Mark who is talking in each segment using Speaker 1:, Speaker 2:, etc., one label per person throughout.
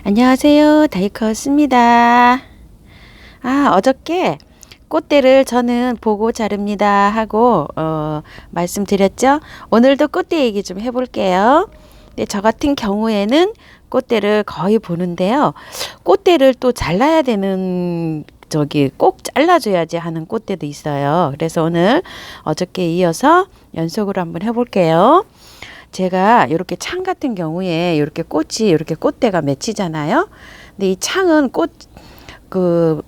Speaker 1: 안녕하세요. 다이커스입니다. 어저께 꽃대를 저는 보고 자릅니다 하고 말씀드렸죠. 오늘도 꽃대 얘기 좀 해볼게요. 근데 저 같은 경우에는 꽃대를 거의 보는데요. 꽃대를 또 잘라야 되는 꼭 잘라줘야지 하는 꽃대도 있어요. 그래서 오늘 어저께 이어서 연속으로 한번 해볼게요. 제가 이렇게 창 같은 경우에 이렇게 꽃이 이렇게 꽃대가 맺히잖아요. 근데 이 창은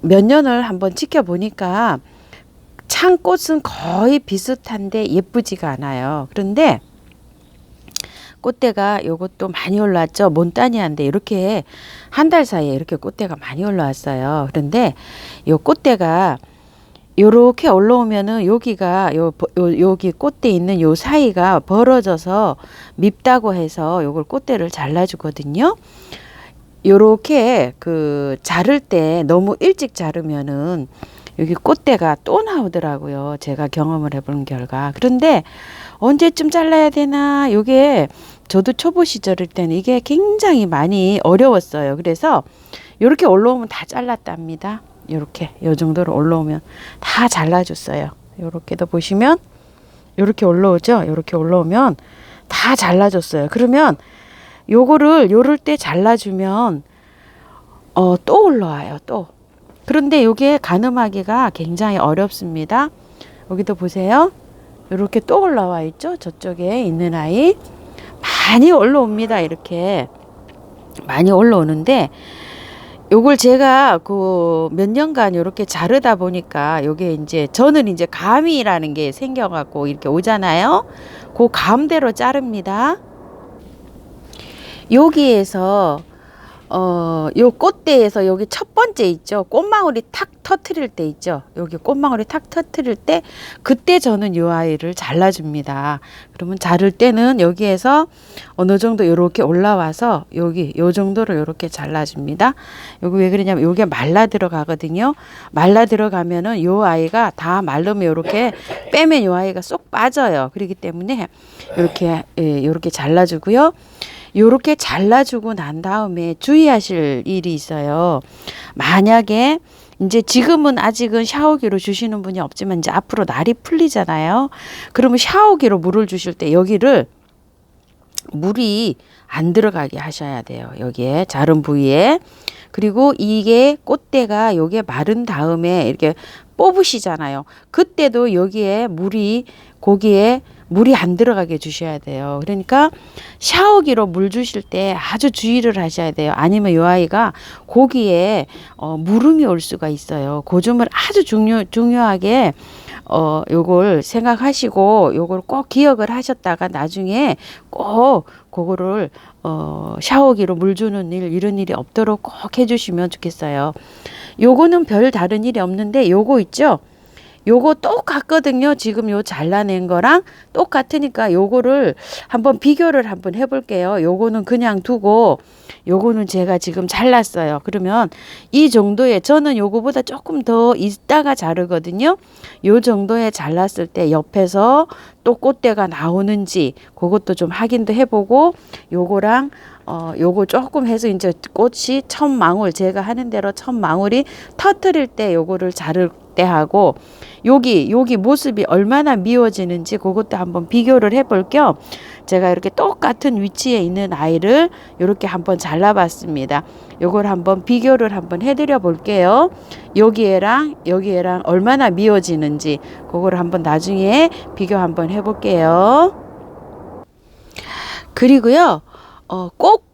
Speaker 1: 몇 년을 한번 지켜보니까 창꽃은 거의 비슷한데 예쁘지가 않아요. 그런데 꽃대가 요것도 많이 올라왔죠. 몬따니아인데 이렇게 한 달 사이에 이렇게 꽃대가 많이 올라왔어요. 그런데 요 꽃대가 요렇게 올라오면은 여기가 여기 꽃대 있는 요 사이가 벌어져서 밉다고 해서 요걸 꽃대를 잘라주거든요. 요렇게 자를 때 너무 일찍 자르면은 여기 꽃대가 또 나오더라고요. 제가 경험을 해본 결과. 그런데 언제쯤 잘라야 되나, 요게 저도 초보 시절일 때는 이게 굉장히 많이 어려웠어요. 그래서 요렇게 올라오면 다 잘랐답니다. 요렇게 요 정도로 올라오면 다 잘라줬어요. 요렇게도 보시면 요렇게 올라오죠. 요렇게 올라오면 다 잘라줬어요. 그러면 요거를 요럴 때 잘라주면 또 올라와요. 또. 그런데 요게 가늠하기가 굉장히 어렵습니다. 여기도 보세요. 요렇게 또 올라와 있죠. 저쪽에 있는 아이 많이 올라옵니다. 이렇게 많이 올라오는데 요걸 제가 몇 년간 요렇게 자르다 보니까 요게 이제 저는 이제 감이라는 게 생겨갖고 이렇게 오잖아요. 그 감대로 자릅니다. 여기에서 요 꽃대에서 여기 첫 번째 있죠. 꽃망울이 탁 터트릴 때 있죠. 여기 꽃망울이 탁 터트릴 때 그때 저는 요 아이를 잘라줍니다. 그러면 자를 때는 여기에서 어느 정도 요렇게 올라와서 여기 요 정도로 요렇게 잘라줍니다. 여기 왜 그러냐면 요게 말라 들어가거든요. 말라 들어가면은 요 아이가 다 말르면 요렇게 빼면 요 아이가 쏙 빠져요. 그렇기 때문에 요렇게 잘라주고요. 요렇게 잘라주고 난 다음에 주의하실 일이 있어요. 만약에 이제 지금은 아직은 샤워기로 주시는 분이 없지만 이제 앞으로 날이 풀리잖아요. 그러면 샤워기로 물을 주실 때 여기를 물이 안 들어가게 하셔야 돼요. 여기에 자른 부위에. 그리고 이게 꽃대가 요게 마른 다음에 이렇게 뽑으시잖아요. 그때도 여기에 고기에 물이 안 들어가게 주셔야 돼요. 그러니까 샤워기로 물 주실 때 아주 주의를 하셔야 돼요. 아니면 요 아이가 고기에 물음이 올 수가 있어요. 그 점을 아주 중요하게 요걸 생각하시고 요걸 꼭 기억을 하셨다가 나중에 꼭 그거를 샤워기로 물 주는 이런 일이 없도록 꼭 해주시면 좋겠어요. 요거는 별 다른 일이 없는데 요거 있죠? 요거 똑같거든요. 지금 요 잘라낸 거랑 똑같으니까 요거를 한번 비교를 한번 해볼게요. 요거는 그냥 두고 요거는 제가 지금 잘랐어요. 그러면 이 정도에 저는 요거보다 조금 더 있다가 자르거든요. 요 정도에 잘랐을 때 옆에서 또 꽃대가 나오는지 그것도 좀 확인도 해보고 요거랑 요거 조금 해서 이제 꽃이 첫 망울 제가 하는 대로 첫 망울이 터트릴 때 요거를 자를 때 하고 여기 모습이 얼마나 미워지는지 그것도 한번 비교를 해볼 겸 제가 이렇게 똑같은 위치에 있는 아이를 이렇게 한번 잘라봤습니다. 요걸 한번 비교를 한번 해드려 볼게요. 여기에랑 얼마나 미워지는지 그걸 한번 나중에 비교 한번 해볼게요. 그리고요 꼭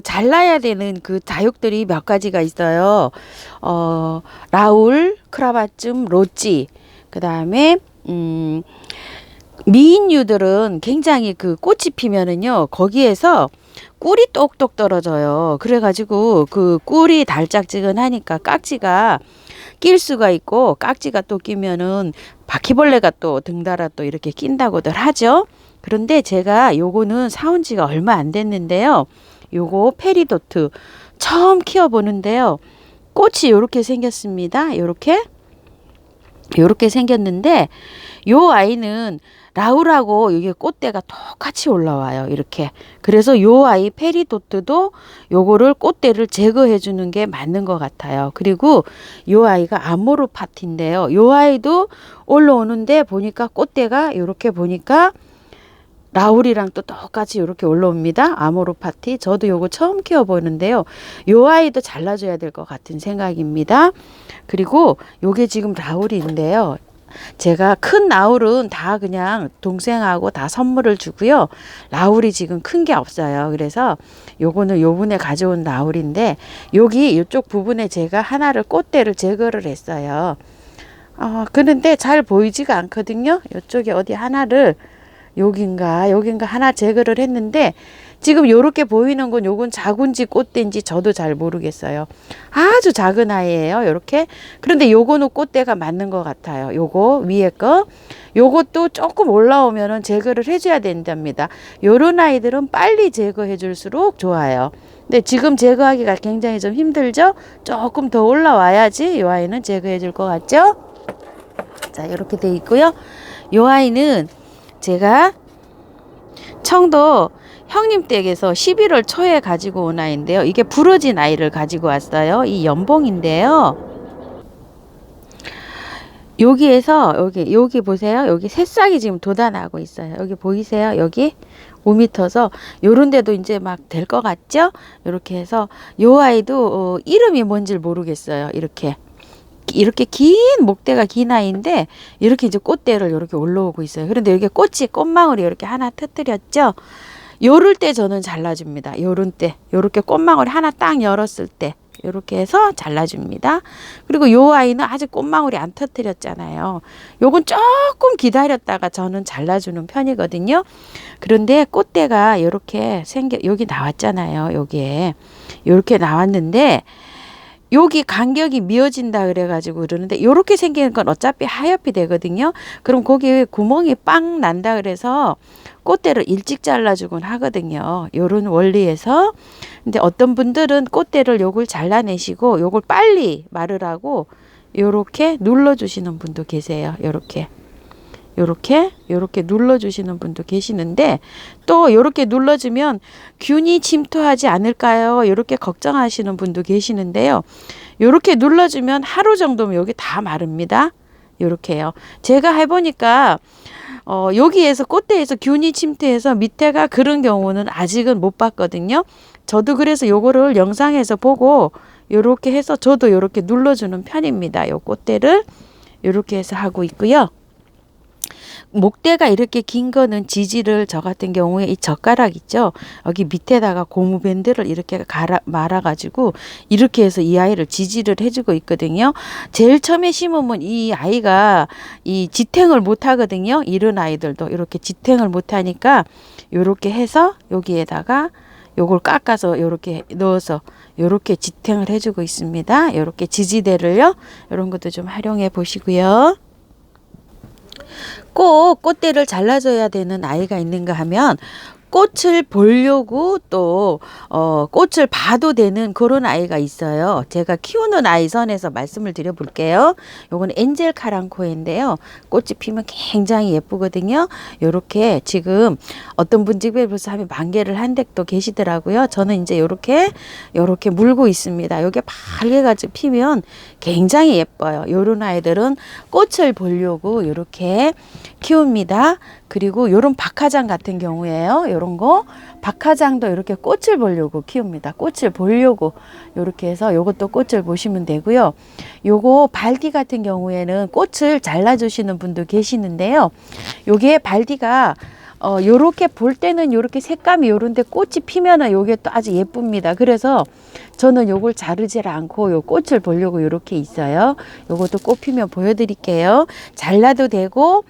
Speaker 1: 잘라야 되는 다육들이 몇 가지가 있어요. 라울, 크라바쯤, 로찌, 그 다음에, 미인류들은 굉장히 꽃이 피면은요, 거기에서 꿀이 똑똑 떨어져요. 그래가지고 꿀이 달짝지근하니까 깍지가 낄 수가 있고, 깍지가 또 끼면은 바퀴벌레가 또 등달아 또 이렇게 낀다고들 하죠. 그런데 제가 요거는 사온 지가 얼마 안 됐는데요. 요거 페리도트 처음 키워보는데요. 꽃이 요렇게 생겼습니다. 요렇게 생겼는데 요 아이는 라울하고 이게 꽃대가 똑같이 올라와요. 이렇게. 그래서 요 아이 페리도트도 요거를 꽃대를 제거해 주는 게 맞는 것 같아요. 그리고 요 아이가 아모르파티인데요. 요 아이도 올라오는데 보니까 꽃대가 이렇게 보니까 라울이랑 또 똑같이 이렇게 올라옵니다. 아모르파티. 저도 요거 처음 키워보는데요. 요 아이도 잘라줘야 될 것 같은 생각입니다. 그리고 요게 지금 라울인데요. 제가 큰 라울은 다 그냥 동생하고 다 선물을 주고요. 라울이 지금 큰 게 없어요. 그래서 요거는 요번에 가져온 라울인데 여기 이쪽 부분에 제가 하나를 꽃대를 제거를 했어요. 그런데 잘 보이지가 않거든요. 이쪽에 어디 하나를 여긴가 하나 제거를 했는데 지금 요렇게 보이는 건 요건 작은지 꽃대인지 저도 잘 모르겠어요. 아주 작은 아이예요. 요렇게. 그런데 요거는 꽃대가 맞는 것 같아요. 요거 위에 거. 요것도 조금 올라오면은 제거를 해줘야 된답니다. 요런 아이들은 빨리 제거해 줄수록 좋아요. 근데 지금 제거하기가 굉장히 좀 힘들죠? 조금 더 올라와야지 요 아이는 제거해 줄 것 같죠? 자, 이렇게 돼 있고요. 요 아이는 제가 청도 형님 댁에서 11월 초에 가지고 온 아이인데요. 이게 부러진 아이를 가지고 왔어요. 이 연봉인데요. 여기에서 여기 보세요. 여기 새싹이 지금 돋아나고 있어요. 여기 보이세요? 여기 5m서 요런 데도 이제 막 될 것 같죠? 이렇게 해서 요 아이도 이름이 뭔지 모르겠어요. 이렇게 긴 목대가 긴 아이인데 이렇게 이제 꽃대를 이렇게 올라오고 있어요. 그런데 이렇게 꽃망울이 이렇게 하나 터뜨렸죠. 요럴 때 저는 잘라줍니다. 요런 때 요렇게 꽃망울이 하나 딱 열었을 때 요렇게 해서 잘라줍니다. 그리고 요 아이는 아직 꽃망울이 안 터뜨렸잖아요. 요건 조금 기다렸다가 저는 잘라주는 편이거든요. 그런데 꽃대가 요렇게 여기 나왔잖아요. 여기에 요렇게 나왔는데 여기 간격이 미어진다 그래가지고 그러는데 요렇게 생기는 건 어차피 하엽이 되거든요. 그럼 거기 구멍이 빵 난다 그래서 꽃대를 일찍 잘라주곤 하거든요. 요런 원리에서. 근데 어떤 분들은 꽃대를 요걸 잘라내시고 요걸 빨리 마르라고 요렇게 눌러주시는 분도 계세요. 요렇게 눌러주시는 분도 계시는데 또 요렇게 눌러주면 균이 침투하지 않을까요? 요렇게 걱정하시는 분도 계시는데요. 요렇게 눌러주면 하루 정도면 여기 다 마릅니다. 요렇게요. 제가 해보니까 여기에서 꽃대에서 균이 침투해서 밑에가 그런 경우는 아직은 못 봤거든요. 저도 그래서 요거를 영상에서 보고 요렇게 해서 저도 요렇게 눌러주는 편입니다. 요 꽃대를 요렇게 해서 하고 있고요. 목대가 이렇게 긴 거는 지지를 저 같은 경우에 이 젓가락 있죠. 여기 밑에다가 고무밴드를 이렇게 말아가지고 이렇게 해서 이 아이를 지지를 해주고 있거든요. 제일 처음에 심으면 이 아이가 이 지탱을 못 하거든요. 이런 아이들도 이렇게 지탱을 못 하니까 이렇게 해서 여기에다가 요걸 깎아서 이렇게 넣어서 이렇게 지탱을 해주고 있습니다. 이렇게 지지대를요. 이런 것도 좀 활용해 보시고요. 꼭 꽃대를 잘라줘야 되는 아이가 있는가 하면 꽃을 보려고 또 꽃을 봐도 되는 그런 아이가 있어요. 제가 키우는 아이 선에서 말씀을 드려볼게요. 요건 엔젤 카랑코인데요. 꽃이 피면 굉장히 예쁘거든요. 요렇게 지금 어떤 분 집에 벌써 한 만개를 한 댁도 계시더라고요. 저는 이제 요렇게 물고 있습니다. 요게 빨개가지고 피면 굉장히 예뻐요. 요런 아이들은 꽃을 보려고 요렇게 키웁니다. 그리고 요런 박하장 같은 경우에요. 요런 거 박하장도 이렇게 꽃을 보려고 키웁니다. 꽃을 보려고 요렇게 해서 요것도 꽃을 보시면 되고요. 요거 발디 같은 경우에는 꽃을 잘라주시는 분도 계시는데요. 요게 발디가 요렇게 볼 때는 요렇게 색감이 요런데 꽃이 피면은 요게 또 아주 예쁩니다. 그래서 저는 요걸 자르질 않고 요 꽃을 보려고 요렇게 있어요. 요것도 꽃 피면 보여드릴게요. 잘라도 되고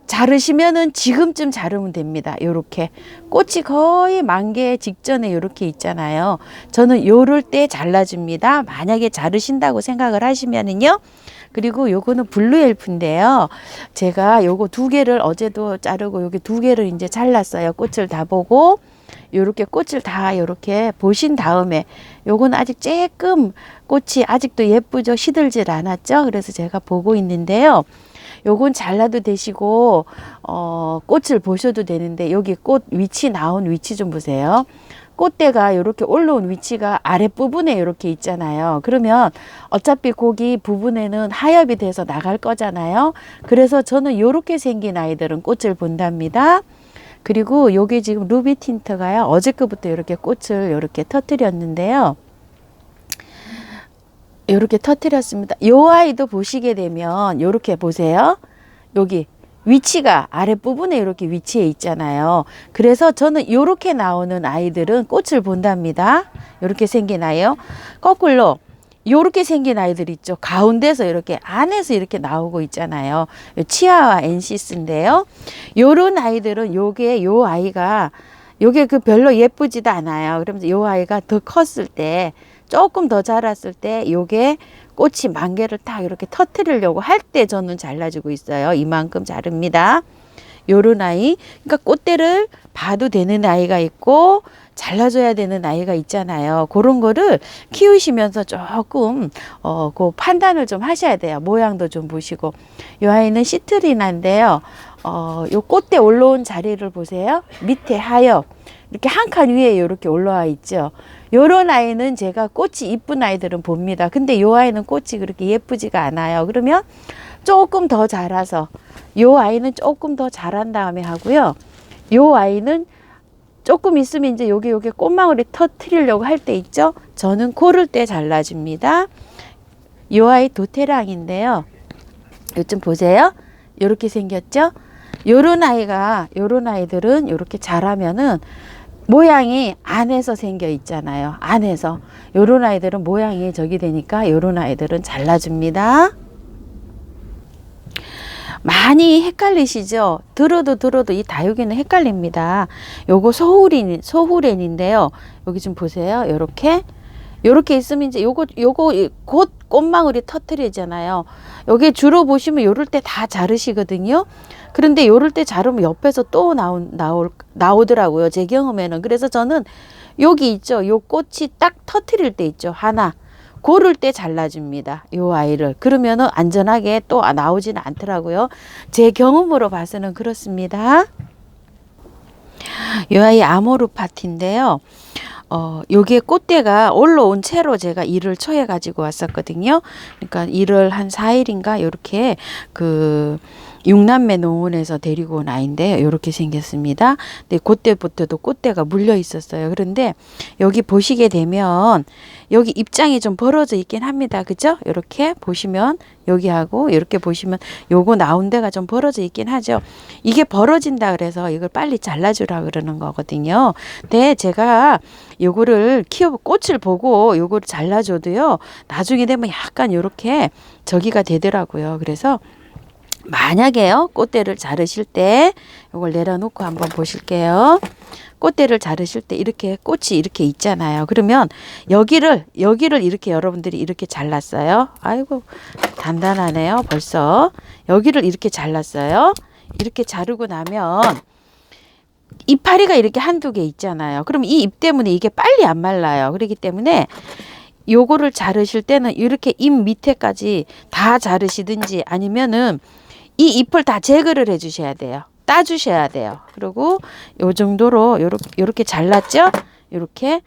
Speaker 1: 자르시면은 지금쯤 자르면 됩니다. 요렇게 꽃이 거의 만개 직전에 요렇게 있잖아요. 저는 요럴 때 잘라줍니다. 만약에 자르신다고 생각을 하시면은요. 그리고 요거는 블루 엘프인데요. 제가 요거 2개를 어제도 자르고 요게 2개를 이제 잘랐어요. 꽃을 다 보고 요렇게 꽃을 다 요렇게 보신 다음에 요거는 아직 조금 꽃이 아직도 예쁘죠. 시들질 않았죠. 그래서 제가 보고 있는데요. 요건 잘라도 되시고 꽃을 보셔도 되는데 여기 꽃 위치 나온 위치 좀 보세요. 꽃대가 이렇게 올라온 위치가 아랫부분에 이렇게 있잖아요. 그러면 어차피 거기 부분에는 하엽이 돼서 나갈 거잖아요. 그래서 저는 이렇게 생긴 아이들은 꽃을 본답니다. 그리고 요게 지금 루비 틴트가요. 어저께부터 이렇게 꽃을 이렇게 터뜨렸는데요. 이렇게 터뜨렸습니다. 요 아이도 보시게 되면 이렇게 보세요. 여기 위치가 아랫부분에 이렇게 위치해 있잖아요. 그래서 저는 이렇게 나오는 아이들은 꽃을 본답니다. 이렇게 생긴 아이요. 거꾸로 이렇게 생긴 아이들 있죠. 가운데서 이렇게 안에서 이렇게 나오고 있잖아요. 치아와 엔시스인데요. 요런 아이들은 요 아이가 요게 별로 예쁘지도 않아요. 그러면서 요 아이가 더 컸을 때 조금 더 자랐을 때 요게 꽃이 만개를 딱 이렇게 터뜨리려고 할 때 저는 잘라주고 있어요. 이만큼 자릅니다. 요런 아이, 그러니까 꽃대를 봐도 되는 아이가 있고 잘라줘야 되는 아이가 있잖아요. 그런 거를 키우시면서 조금 그 판단을 좀 하셔야 돼요. 모양도 좀 보시고. 요 아이는 시트리나인데요. 요 꽃대 올라온 자리를 보세요. 밑에 하엽 이렇게 한 칸 위에 이렇게 올라와 있죠. 요런 아이는 제가 꽃이 이쁜 아이들은 봅니다. 근데 요 아이는 꽃이 그렇게 예쁘지가 않아요. 그러면 조금 더 자라서 요 아이는 조금 더 자란 다음에 하고요. 요 아이는 조금 있으면 이제 요게 꽃망울이 터트리려고 할 때 있죠. 저는 고를 때 잘라줍니다. 요 아이 도테랑인데요. 요즘 보세요. 요렇게 생겼죠. 요런 아이들은 요렇게 자라면은 모양이 안에서 생겨 있잖아요. 안에서. 요런 아이들은 모양이 저기 되니까 요런 아이들은 잘라줍니다. 많이 헷갈리시죠? 들어도 이 다육이는 헷갈립니다. 요거 소후렌인데요. 여기 좀 보세요. 요렇게 있으면 이제 요거 곧 꽃망울이 터트리잖아요. 여기 주로 보시면 요럴 때 다 자르시거든요. 그런데 요럴 때 자르면 옆에서 또 나오더라고요. 제 경험에는. 그래서 저는 여기 있죠. 요 꽃이 딱 터트릴 때 있죠. 하나. 고를 때 잘라줍니다. 요 아이를. 그러면은 안전하게 또 나오지는 않더라고요. 제 경험으로 봐서는 그렇습니다. 요 아이 아모르파티인데요. 요게 꽃대가 올라온 채로 제가 1월 초에 가지고 왔었거든요. 그러니까 1월 한 4일인가 요렇게 육남매 농원에서 데리고 온 아이인데 요렇게 생겼습니다. 근데 그때부터도 꽃대가 물려 있었어요. 그런데 여기 보시게 되면 여기 입장이 좀 벌어져 있긴 합니다. 그죠? 이렇게 보시면 여기하고 이렇게 보시면 요거 나온 데가 좀 벌어져 있긴 하죠. 이게 벌어진다 그래서 이걸 빨리 잘라주라 그러는 거거든요. 근데 제가 요거를 꽃을 보고 요거를 잘라줘도요. 나중에 되면 약간 요렇게 저기가 되더라고요. 그래서 만약에요, 꽃대를 자르실 때, 이걸 내려놓고 한번 보실게요. 꽃대를 자르실 때 이렇게 꽃이 이렇게 있잖아요. 그러면 여기를 이렇게 여러분들이 이렇게 잘랐어요. 아이고, 단단하네요, 벌써. 여기를 이렇게 잘랐어요. 이렇게 자르고 나면 이파리가 이렇게 한두 개 있잖아요. 그럼 이 잎 때문에 이게 빨리 안 말라요. 그렇기 때문에 요거를 자르실 때는 이렇게 잎 밑에까지 다 자르시든지 아니면은 이 잎을 다 제거를 해 주셔야 돼요. 따 주셔야 돼요. 그리고 요 정도로 요렇게 잘랐죠? 요렇게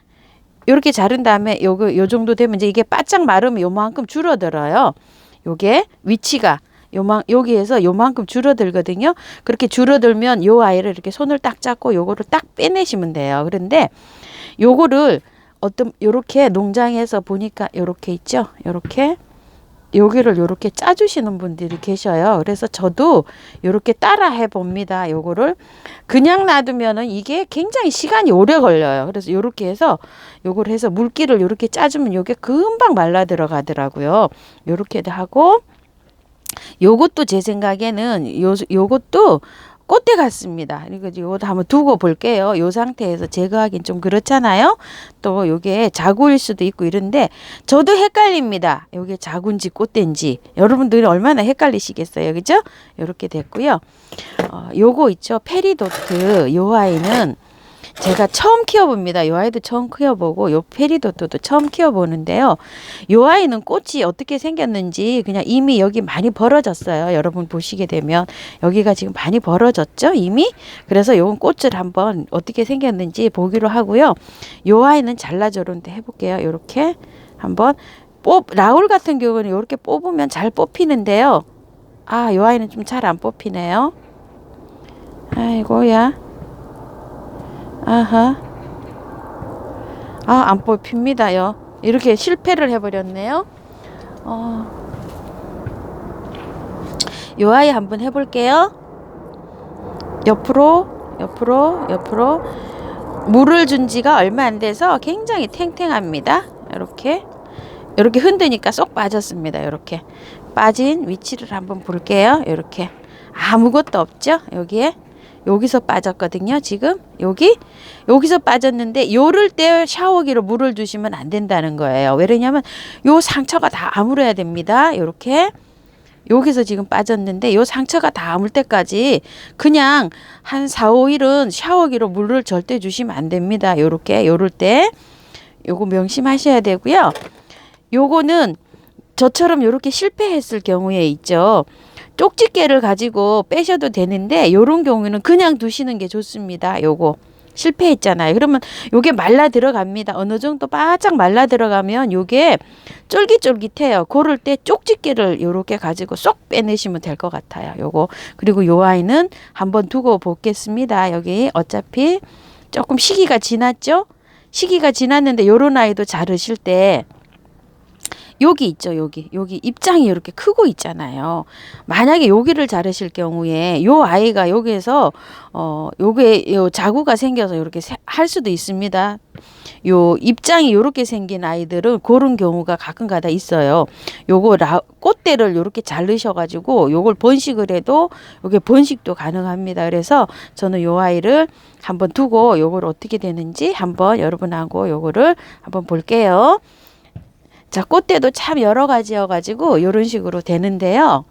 Speaker 1: 자른 다음에 요 정도 되면 이제 이게 바짝 마르면 요만큼 줄어들어요. 요게 위치가 여기에서 요만큼 줄어들거든요. 그렇게 줄어들면 요 아이를 이렇게 손을 딱 잡고 요거를 딱 빼내시면 돼요. 그런데 요거를 요렇게 농장에서 보니까 요렇게 있죠? 여기를 요렇게 짜주시는 분들이 계셔요. 그래서 저도 요렇게 따라 해봅니다. 요거를 그냥 놔두면은 이게 굉장히 시간이 오래 걸려요. 그래서 요렇게 해서 요걸 해서 물기를 요렇게 짜주면 요게 금방 말라 들어가더라고요. 요렇게 하고 요것도 제 생각에는 요것도 꽃대 같습니다. 그리고 이것도 한번 두고 볼게요. 요 상태에서 제거하긴 좀 그렇잖아요. 또 요게 자구일 수도 있고 이런데 저도 헷갈립니다. 요게 자구인지 꽃대인지 여러분들이 얼마나 헷갈리시겠어요. 그죠? 요렇게 됐고요. 요거 있죠. 페리도트. 요 아이는 제가 처음 키워봅니다. 요 아이도 처음 키워보고 요 페리도트도 처음 키워보는데요. 요 아이는 꽃이 어떻게 생겼는지 그냥 이미 여기 많이 벌어졌어요. 여러분 보시게 되면 여기가 지금 많이 벌어졌죠 이미. 그래서 요건 꽃을 한번 어떻게 생겼는지 보기로 하고요. 요 아이는 잘라주는데 해볼게요. 요렇게 한번 라울 같은 경우는 요렇게 뽑으면 잘 뽑히는데요. 아, 요 아이는 좀 잘 안 뽑히네요. 아이고야. 아하. 아, 안 뽑힙니다요. 이렇게 실패를 해버렸네요. 요 아이 한번 해볼게요. 옆으로. 물을 준 지가 얼마 안 돼서 굉장히 탱탱합니다. 이렇게 흔드니까 쏙 빠졌습니다. 이렇게 빠진 위치를 한번 볼게요. 이렇게 아무것도 없죠? 여기서 빠졌거든요. 지금 여기서 빠졌는데 요럴 때 샤워기로 물을 주시면 안 된다는 거예요. 왜냐면 요 상처가 다 아물어야 됩니다. 요렇게 여기서 지금 빠졌는데 요 상처가 다 아물 때까지 그냥 한 4, 5일은 샤워기로 물을 절대 주시면 안 됩니다. 요럴 때 요거 명심하셔야 되고요. 요거는 저처럼 요렇게 실패했을 경우에 있죠. 쪽집게를 가지고 빼셔도 되는데 요런 경우는 그냥 두시는 게 좋습니다. 요거 실패했잖아요. 그러면 요게 말라 들어갑니다. 어느 정도 바짝 말라 들어가면 요게 쫄깃쫄깃해요. 그럴 때 쪽집게를 요렇게 가지고 쏙 빼내시면 될 것 같아요. 요거. 그리고 요 아이는 한번 두고 보겠습니다. 여기 어차피 조금 시기가 지났죠? 시기가 지났는데 요런 아이도 자르실 때 여기 있죠. 여기 입장이 이렇게 크고 있잖아요. 만약에 여기를 자르실 경우에 요 아이가 여기에서 요게 요 자구가 생겨서 이렇게 할 수도 있습니다. 요 입장이 요렇게 생긴 아이들은 그런 경우가 가끔가다 있어요. 요거 꽃대를 요렇게 자르셔 가지고 요걸 번식을 해도 요게 번식도 가능합니다. 그래서 저는 요 아이를 한번 두고 요걸 어떻게 되는지 한번 여러분하고 요거를 한번 볼게요. 자, 꽃대도 참 여러 가지여가지고 요런 식으로 되는데요.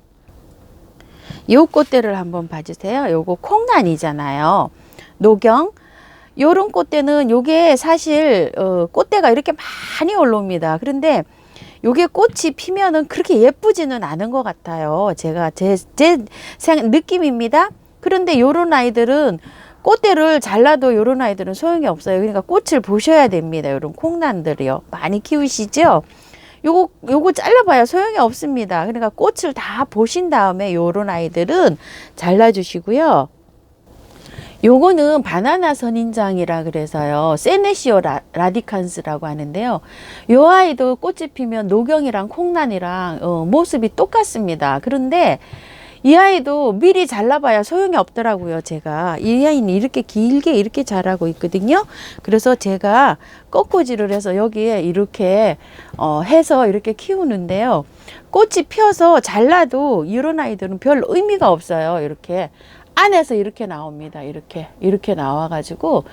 Speaker 1: 요 꽃대를 한번 봐주세요. 요거 콩란이잖아요. 노경. 요런 꽃대는 요게 사실 꽃대가 이렇게 많이 올라옵니다. 그런데 요게 꽃이 피면은 그렇게 예쁘지는 않은 것 같아요. 제가 제 느낌입니다. 그런데 요런 아이들은 꽃대를 잘라도 요런 아이들은 소용이 없어요. 그러니까 꽃을 보셔야 됩니다. 요런 콩란들이요. 많이 키우시죠? 요거 잘라봐야 소용이 없습니다. 그러니까 꽃을 다 보신 다음에 요런 아이들은 잘라주시고요. 요거는 바나나 선인장이라 그래서요. 세네시오 라디칸스라고 하는데요. 요 아이도 꽃이 피면 노경이랑 콩란이랑 모습이 똑같습니다. 그런데 이 아이도 미리 잘라봐야 소용이 없더라고요. 제가 이 아이는 이렇게 길게 이렇게 자라고 있거든요. 그래서 제가 꺾어지를 해서 여기에 이렇게 해서 이렇게 키우는데요. 꽃이 피어서 잘라도 이런 아이들은 별 의미가 없어요. 이렇게 안에서 이렇게 나옵니다. 이렇게 나와가지고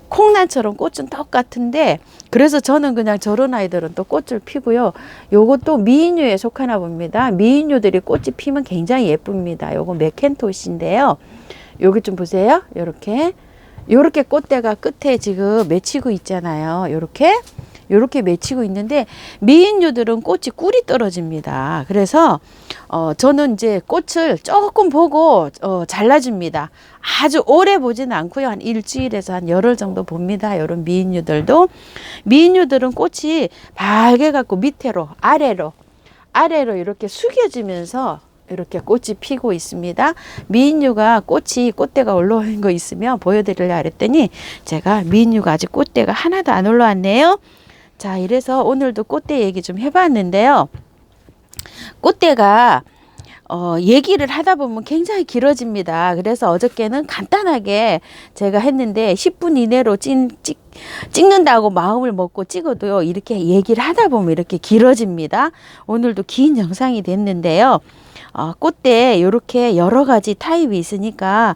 Speaker 1: 콩란처럼 꽃은 똑같은데 그래서 저는 그냥 저런 아이들은 또 꽃을 피고요. 요것도 미인류에 속하나 봅니다. 미인류들이 꽃이 피면 굉장히 예쁩니다. 요거 맥켄토시인데요. 여기 좀 보세요. 요렇게 꽃대가 끝에 지금 맺히고 있잖아요. 요렇게 맺히고 있는데 미인류들은 꽃이 꿀이 떨어집니다. 그래서 저는 이제 꽃을 조금 보고 잘라줍니다. 아주 오래 보지는 않고요. 한 일주일에서 한 열흘 정도 봅니다. 이런 미인류들도. 미인류들은 꽃이 밝게 갖고 밑으로 아래로 이렇게 숙여지면서 이렇게 꽃이 피고 있습니다. 미인류가 꽃대가 올라오는 거 있으면 보여드리려고 했더니 제가 미인류가 아직 꽃대가 하나도 안 올라왔네요. 자, 이래서 오늘도 꽃대 얘기 좀 해봤는데요. 꽃대가 얘기를 하다 보면 굉장히 길어집니다. 그래서 어저께는 간단하게 제가 했는데 10분 이내로 찍는다고 마음을 먹고 찍어도요. 이렇게 얘기를 하다 보면 이렇게 길어집니다. 오늘도 긴 영상이 됐는데요. 꽃대 이렇게 여러 가지 타입이 있으니까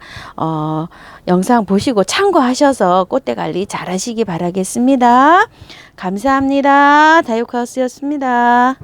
Speaker 1: 영상 보시고 참고하셔서 꽃대 관리 잘 하시기 바라겠습니다. 감사합니다. 다육하우스였습니다.